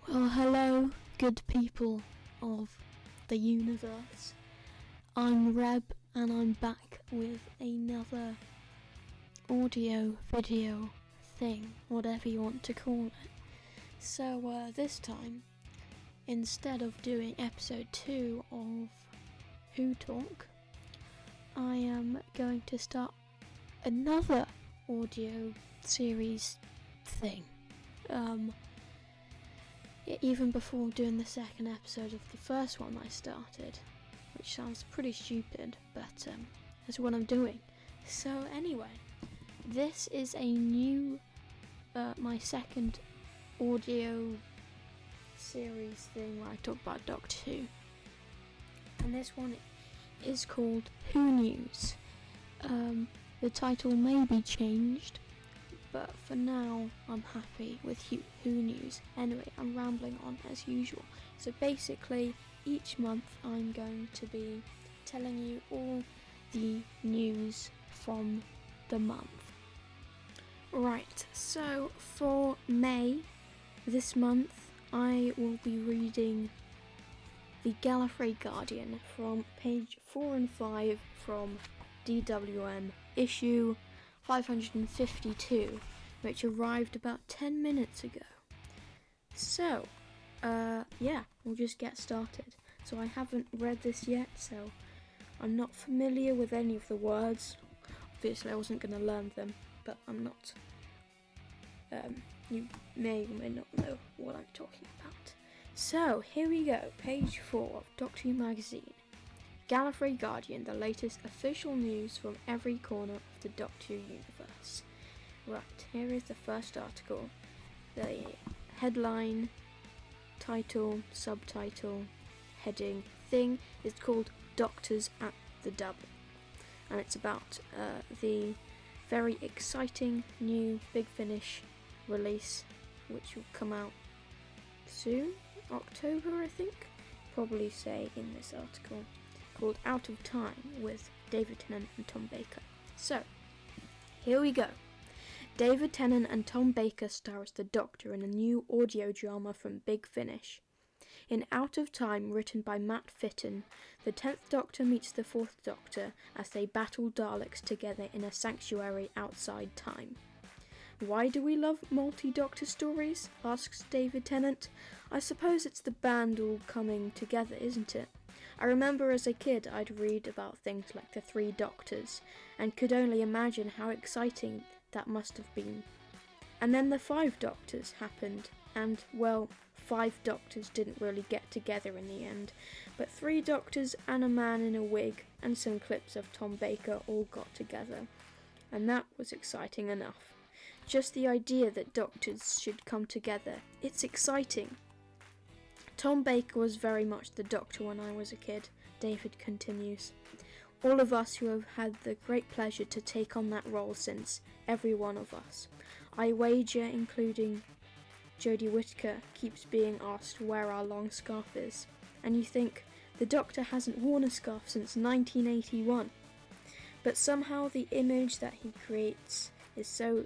Well, hello, good people of the universe. I'm Reb, and I'm back with another audio, video thing, whatever you want to call it. So, this time, instead of doing episode 2 of Who Talk, I am going to start another audio series thing. Even before doing the second episode of the first one I started, which sounds pretty stupid, but that's what I'm doing. So anyway, this is a new, my second audio series thing where I talk about Doctor Who. And this one is called Who News. The title may be changed, but for now I'm happy with Who News. Anyway, I'm rambling on as usual. So basically, each month I'm going to be telling you all the news from the month. Right, so for May, this month, I will be reading the Gallifrey Guardian from page 4 and 5 from DWM issue 552, which arrived about 10 minutes ago. So, yeah, we'll just get started. So I haven't read this yet, so I'm not familiar with any of the words. Obviously I wasn't going to learn them, but I'm not. You may or may not know what I'm talking about. So, here we go, page 4 of Doctor Who magazine. Gallifrey Guardian, the latest official news from every corner of the Doctor Who universe. Right, here is the first article. The headline, title, subtitle, heading, thing is called Doctors at the Double. And it's about the very exciting new Big Finish release, which will come out soon, October I think, probably say in this article, called Out of Time with David Tennant and Tom Baker. So, here we go. David Tennant and Tom Baker star as the Doctor in a new audio drama from Big Finish. In Out of Time, written by Matt Fitton, the 10th Doctor meets the 4th Doctor as they battle Daleks together in a sanctuary outside time. Why do we love multi-Doctor stories? Asks David Tennant. I suppose it's the band all coming together, isn't it? I remember as a kid I'd read about things like the 3 Doctors, and could only imagine how exciting that must have been. And then the 5 Doctors happened, and, well, 5 Doctors didn't really get together in the end, but 3 Doctors and a man in a wig and some clips of Tom Baker all got together, and that was exciting enough. Just the idea that Doctors should come together, it's exciting. Tom Baker was very much the Doctor when I was a kid, David continues. All of us who have had the great pleasure to take on that role since, every one of us. I wager, including Jodie Whittaker, keeps being asked where our long scarf is. And you think, the Doctor hasn't worn a scarf since 1981. But somehow the image that he creates is so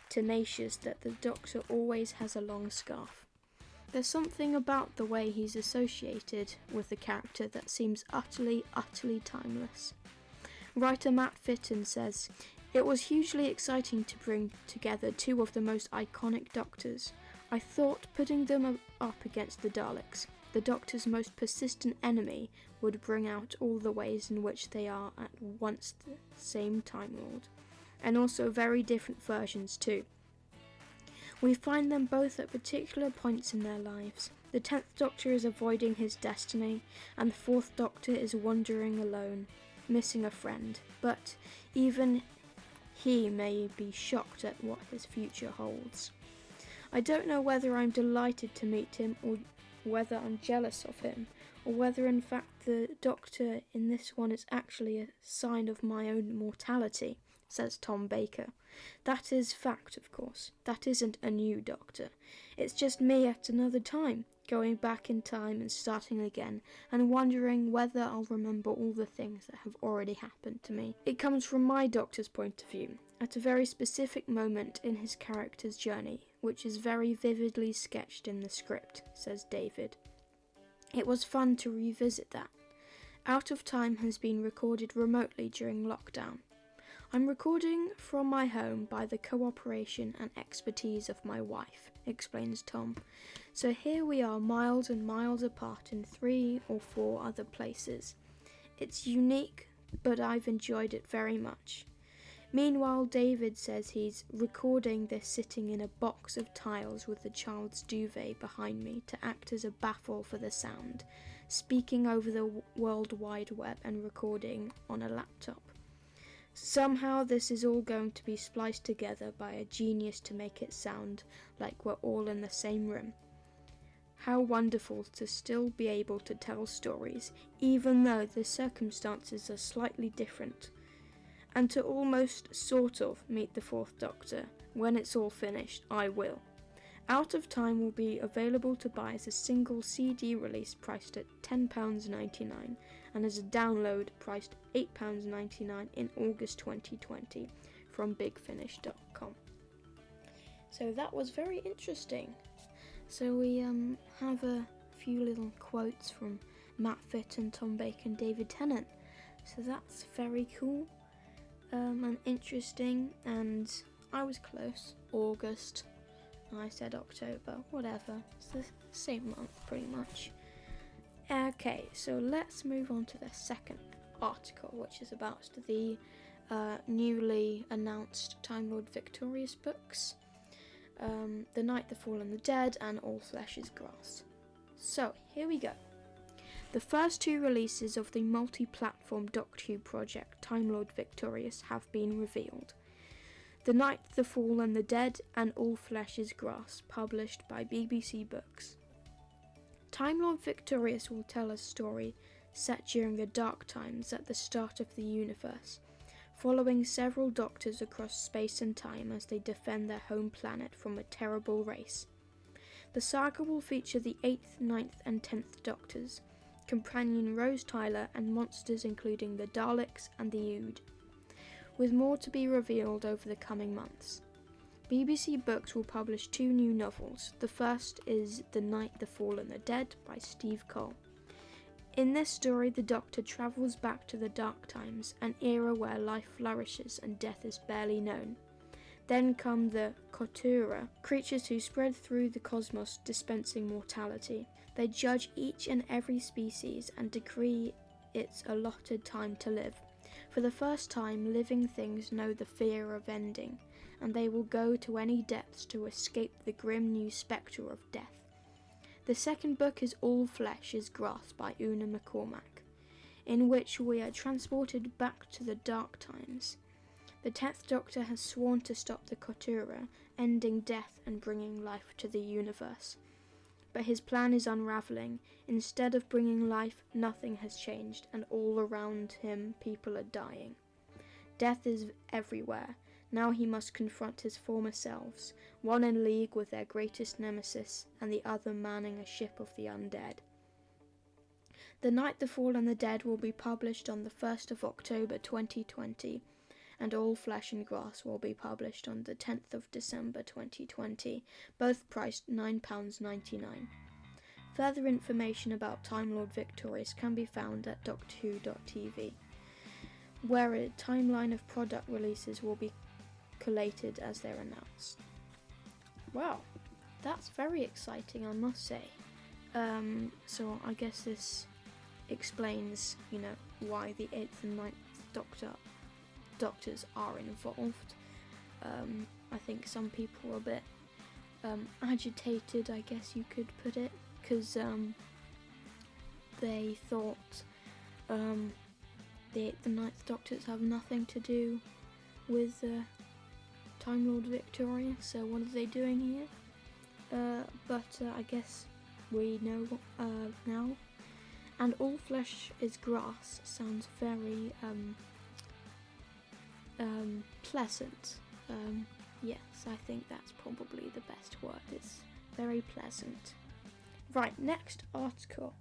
tenacious that the Doctor always has a long scarf. There's something about the way he's associated with the character that seems utterly, utterly timeless. Writer Matt Fitton says, "It was hugely exciting to bring together 2 of the most iconic Doctors. I thought putting them up against the Daleks, the Doctor's most persistent enemy, would bring out all the ways in which they are at once the same Time Lord, and also very different versions too. We find them both at particular points in their lives. The 10th Doctor is avoiding his destiny, and the 4th Doctor is wandering alone, missing a friend. But even he may be shocked at what his future holds. I don't know whether I'm delighted to meet him or whether I'm jealous of him, or whether in fact the Doctor in this one is actually a sign of my own mortality, says Tom Baker. That is fact, of course. That isn't a new Doctor. It's just me at another time, going back in time and starting again, and wondering whether I'll remember all the things that have already happened to me. It comes from my Doctor's point of view, at a very specific moment in his character's journey, which is very vividly sketched in the script, says David. It was fun to revisit that. Out of Time has been recorded remotely during lockdown. I'm recording from my home by the cooperation and expertise of my wife, explains Tom. So here we are miles and miles apart in 3 or 4 other places. It's unique, but I've enjoyed it very much. Meanwhile, David says he's recording this sitting in a box of tiles with the child's duvet behind me to act as a baffle for the sound, speaking over the World Wide Web and recording on a laptop. Somehow this is all going to be spliced together by a genius to make it sound like we're all in the same room. How wonderful to still be able to tell stories, even though the circumstances are slightly different. And to almost sort of meet the Fourth Doctor. When it's all finished, I will. Out of Time will be available to buy as a single CD release priced at £10.99 and as a download priced £8.99 in August 2020 from bigfinish.com. So that was very interesting. So we have a few little quotes from Matt Fitt and Tom Baker and David Tennant. So that's very cool. And interesting, and I was close. August, and I said October, whatever. It's the same month, pretty much. Okay, so let's move on to the second article, which is about the newly announced Time Lord Victorious books. The Night, the Fall and the Dead, and All Flesh is Grass. So, here we go. The first 2 releases of the multi-platform Doctor Who project, Time Lord Victorious, have been revealed. The Night, the Fall and the Dead, and All Flesh is Grass, published by BBC Books. Time Lord Victorious will tell a story set during the Dark Times at the start of the universe, following several Doctors across space and time as they defend their home planet from a terrible race. The saga will feature the 8th, 9th and 10th Doctors, companion Rose Tyler, and monsters including the Daleks and the Ood, with more to be revealed over the coming months. BBC Books will publish 2 new novels. The first is The Night, the Fall and the Dead by Steve Cole. In this story, the Doctor travels back to the Dark Times, an era where life flourishes and death is barely known. Then come the Kotura, creatures who spread through the cosmos dispensing mortality. They judge each and every species and decree its allotted time to live. For the first time, living things know the fear of ending, and they will go to any depths to escape the grim new spectre of death. The second book is All Flesh is Grass by Una McCormack, in which we are transported back to the Dark Times. The 10th Doctor has sworn to stop the Kotura, ending death and bringing life to the universe. But his plan is unravelling. Instead of bringing life, nothing has changed, and all around him people are dying. Death is everywhere. Now he must confront his former selves, one in league with their greatest nemesis, and the other manning a ship of the undead. The Night, the Fall and the Dead will be published on the 1st of October 2020, and All Flesh and Grass will be published on the 10th of December 2020, both priced £9.99. Further information about Time Lord Victorious can be found at doctorwho.tv, where a timeline of product releases will be collated as they're announced. Wow, that's very exciting, I must say. So I guess this explains, why the 8th and 9th Doctors are involved. I think some people are a bit agitated, I guess you could put it, because they thought the 8th and 9th Doctors have nothing to do with Time Lord Victoria, so what are they doing here? But I guess we know now. And all flesh is grass sounds very pleasant. Yes, I think that's probably the best word. It's very pleasant. Right, next article.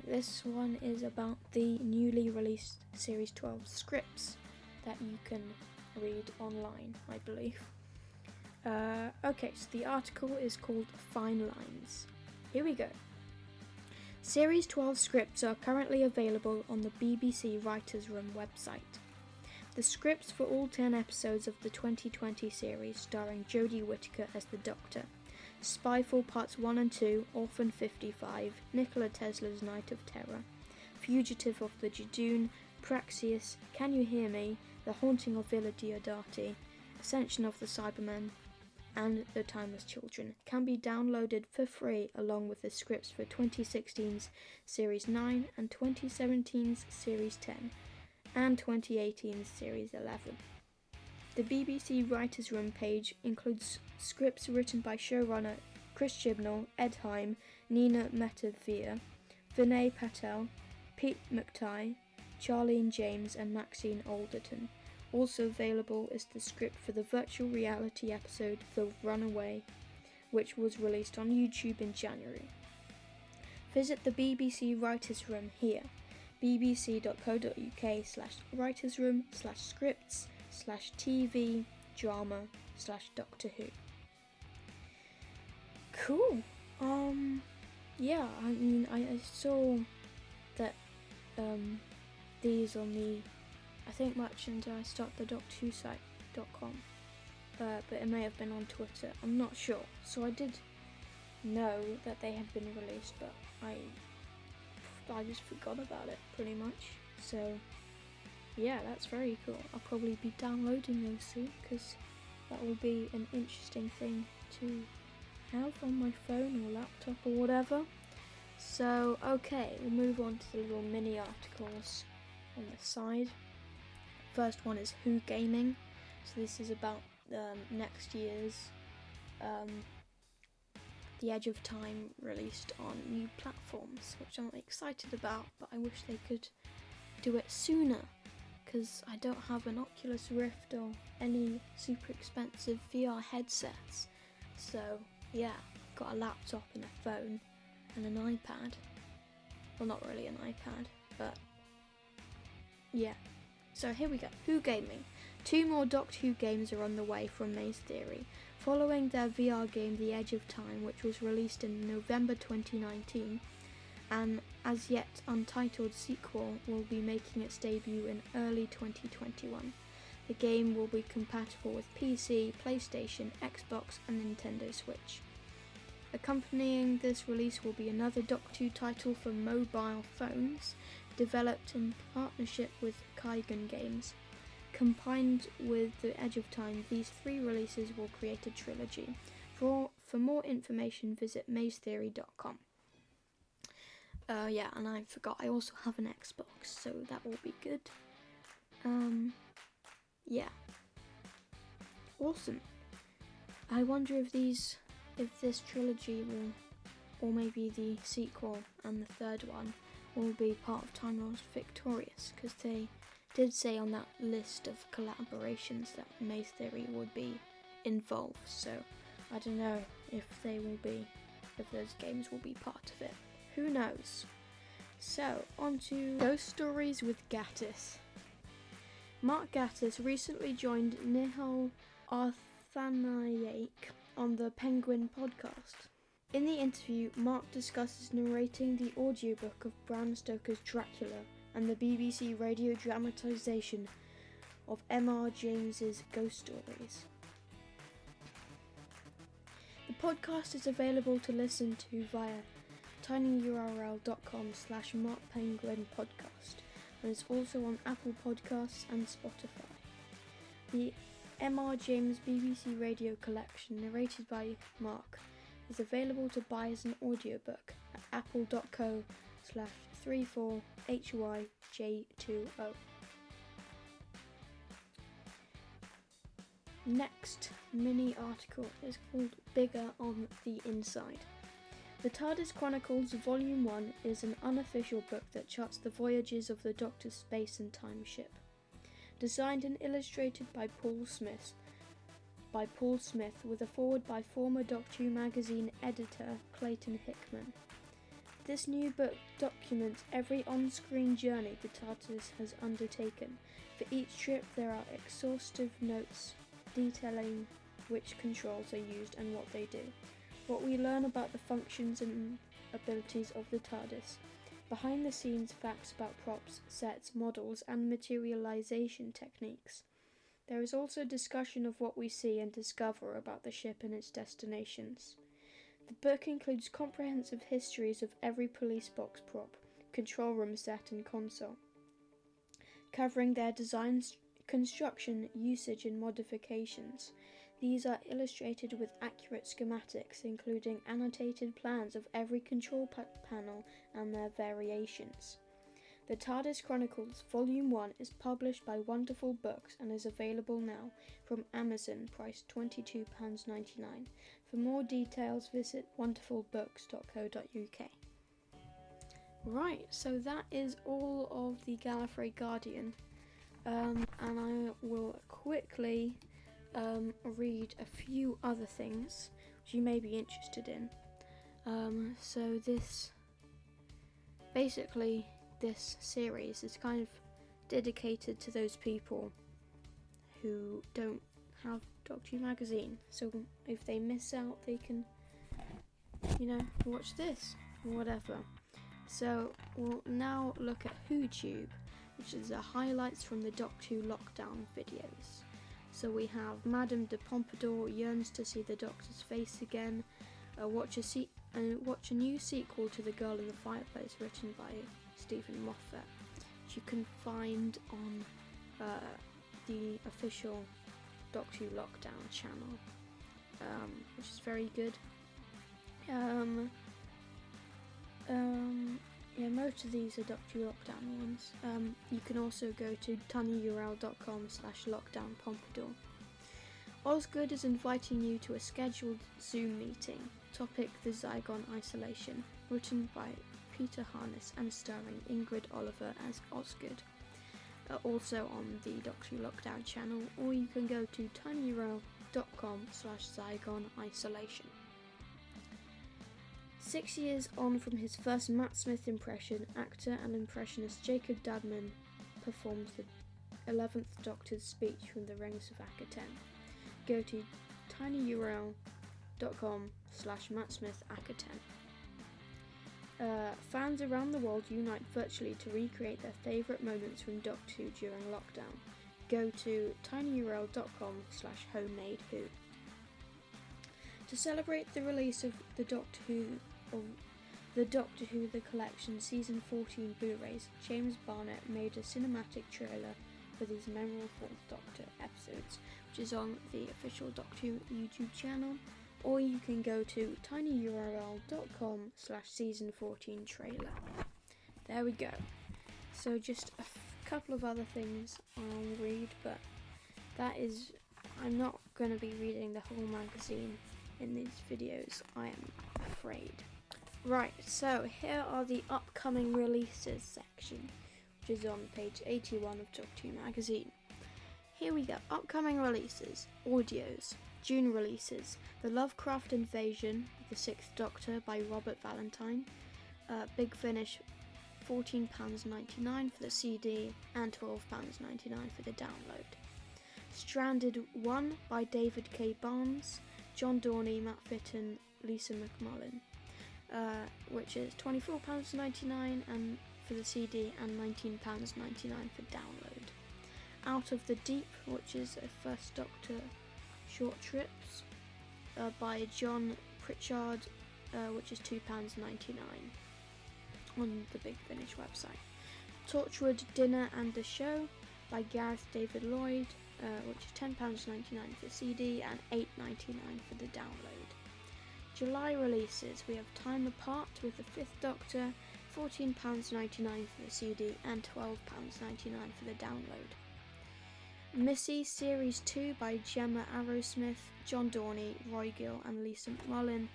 This one is about the newly released Series 12 scripts that you can read online, I believe. Okay, so the article is called Fine Lines. Here we go. Series 12 scripts are currently available on the BBC Writers' Room website. The scripts for all 10 episodes of the 2020 series starring Jodie Whittaker as the Doctor, Spyfall Parts 1 and 2, Orphan 55, Nikola Tesla's Night of Terror, Fugitive of the Judoon, Praxeus, Can You Hear Me, The Haunting of Villa Diodati, Ascension of the Cybermen, and The Timeless Children can be downloaded for free along with the scripts for 2016's Series 9 and 2017's Series 10 and 2018's Series 11. The BBC Writers' Room page includes scripts written by showrunner Chris Chibnall, Ed Heim, Nina Metavia, Vinay Patel, Pete McTighe, Charlene James and Maxine Alderton. Also available is the script for the virtual reality episode The Runaway, which was released on YouTube in January. Visit the BBC Writers' Room here, bbc.co.uk/writersroom/scripts/TV/drama/Doctor Who. Cool. Yeah, I mean, I saw that these on the merchandise.thedoctorwhosite.com, but it may have been on Twitter, I'm not sure. So I did know that they had been released, but I just forgot about it pretty much. So yeah, that's very cool. I'll probably be downloading those soon because that will be an interesting thing to have on my phone or laptop or whatever. So okay, we'll move on to the little mini articles on the side. First one is Who Gaming. So this is about next year's The Edge of Time released on new platforms, which I'm excited about, but I wish they could do it sooner because I don't have an Oculus Rift or any super expensive VR headsets. So yeah, I've got a laptop and a phone and an iPad. Well, not really an iPad, but yeah. So here we go. Who Gaming. 2 more Doctor Who games are on the way from Maze Theory, following their VR game The Edge of Time, which was released in November 2019. An as yet untitled sequel will be making its debut in early 2021. The game will be compatible with PC, PlayStation, Xbox and Nintendo Switch. Accompanying this release will be another Doctor Who title for mobile phones, developed in partnership with Kaigan Games. Combined with The Edge of Time, these 3 releases will create a trilogy. For more information, visit mazetheory.com. Yeah, and I forgot, I also have an Xbox, so that will be good. Yeah. Awesome. I wonder if this trilogy will, or maybe the sequel and the third one, will be part of Time Lord Victorious, because they did say on that list of collaborations that Maze Theory would be involved, so I don't know if those games will be part of it. Who knows? So, on to Ghost Stories with Gatiss. Mark Gatiss recently joined Nihal Arthanaik on the Penguin podcast. In the interview, Mark discusses narrating the audiobook of Bram Stoker's Dracula and the BBC radio dramatisation of M.R. James's Ghost Stories. The podcast is available to listen to via tinyurl.com/markpenguinpodcast and is also on Apple Podcasts and Spotify. The M.R. James BBC Radio Collection, narrated by Mark, is available to buy as an audiobook at apple.co/34HYJ20. next mini article is called Bigger on the Inside. The TARDIS Chronicles Volume 1 is an unofficial book that charts the voyages of the Doctor's space and time ship. Designed and illustrated by Paul Smith, with a foreword by former Doctor Who magazine editor Clayton Hickman. This new book documents every on-screen journey the TARDIS has undertaken. For each trip there are exhaustive notes detailing which controls are used and what they do, what we learn about the functions and abilities of the TARDIS, behind the scenes facts about props, sets, models and materialization techniques. There is also discussion of what we see and discover about the ship and its destinations. The book includes comprehensive histories of every police box prop, control room set and console, covering their design, construction, usage and modifications. These are illustrated with accurate schematics, including annotated plans of every control panel and their variations. The TARDIS Chronicles Volume 1 is published by Wonderful Books and is available now from Amazon, priced £22.99. For more details, visit wonderfulbooks.co.uk. Right, so that is all of the Gallifrey Guardian, and I will quickly read a few other things which you may be interested in. So this series is kind of dedicated to those people who don't have Doctor Who magazine. So if they miss out, they can, watch this or whatever. So we'll now look at WhoTube, which is the highlights from the Doctor Who lockdown videos. So we have Madame de Pompadour yearns to see the Doctor's face again. Watch a new sequel to The Girl in the Fireplace, written by Stephen Moffat, which you can find on the official Doctor Who Lockdown channel, which is very good. Most of these are Doctor Who Lockdown ones. You can also go to tinyurl.com/lockdownpompadour. Osgood is inviting you to a scheduled Zoom meeting. Topic: the Zygon isolation. Written by Peter Harness and starring Ingrid Oliver as Osgood. Also on the Doctor Who Lockdown channel, or you can go to tinyurl.com/Zygon isolation. 6 years on from his first Matt Smith impression, actor and impressionist Jacob Dadman performs the 11th Doctor's speech from The Rings of Akaten. Go to tinyurl.com/MattSmithAkaten. Fans around the world unite virtually to recreate their favourite moments from Doctor Who during lockdown. Go to tinyurl.com/HomeMadeWho. To celebrate the release of the Doctor Who The Collection Season 14 Blu-rays, James Barnett made a cinematic trailer for these memorable 4th Doctor episodes, which is on the official Doctor Who YouTube channel, or you can go to tinyurl.com/season 14 trailer. There we go. So just a couple of other things I'll read, but I'm not going to be reading the whole magazine in these videos, I am afraid. Right, so here are the upcoming releases section, which is on page 81 of Doctor Who magazine. Here we go. Upcoming releases. Audios. June releases. The Lovecraft Invasion of the 6th Doctor by Robert Valentine. Big Finish, £14.99 for the CD and £12.99 for the download. Stranded 1 by David K. Barnes, John Dorney, Matt Fitton, Lisa McMullen, which is £24.99 and for the CD and £19.99 for download. Out of the Deep, which is a First Doctor short trips by John Pritchard, which is £2.99 on the Big Finish website. Torchwood Dinner and the Show by Gareth David Lloyd, which is £10.99 for the CD and £8.99 for the download. July releases, we have Time Apart with the 5th Doctor, £14.99 for the CD and £12.99 for the download. Missy Series 2 by Gemma Arrowsmith, John Dorney, Roy Gill and Lisa McMullen.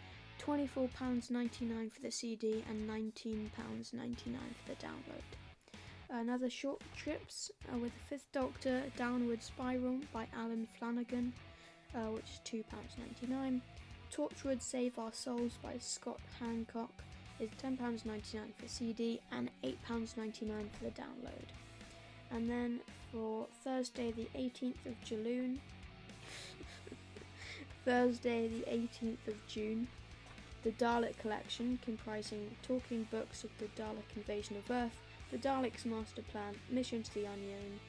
£24.99 for the CD and £19.99 for the download. Another Short Trips with the Fifth Doctor, Downward Spiral by Alan Flanagan, which is £2.99. Torchwood Save Our Souls by Scott Hancock is £10.99 for CD and £8.99 for the download. And then for Thursday the 18th of June, the Dalek Collection, comprising talking books of the Dalek Invasion of Earth, the Daleks' Master Plan, Mission to the Unknown,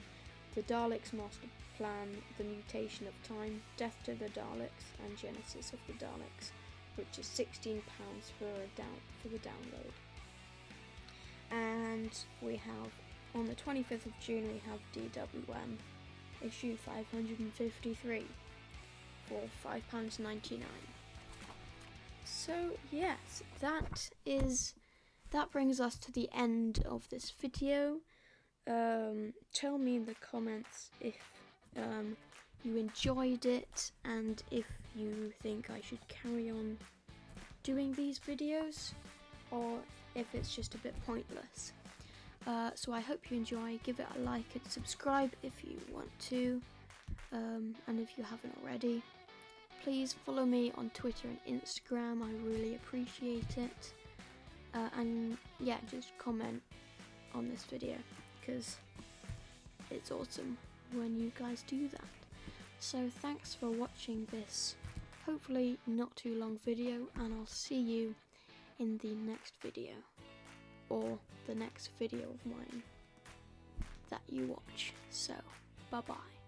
the Daleks' Master Plan, The Mutation of Time, Death to the Daleks, and Genesis of the Daleks, which is £16 for the download. And we have, on the 25th of June, we have DWM, issue 553, for £5.99. So yes, that brings us to the end of this video. Tell me in the comments if you enjoyed it and if you think I should carry on doing these videos or if it's just a bit pointless. So I hope you enjoy. Give it a like and subscribe if you want to, and if you haven't already. Please follow me on Twitter and Instagram, I really appreciate it. And yeah, just comment on this video, because it's awesome when you guys do that. So thanks for watching this, hopefully not too long video, and I'll see you in the next video, or the next video of mine that you watch. So, bye bye.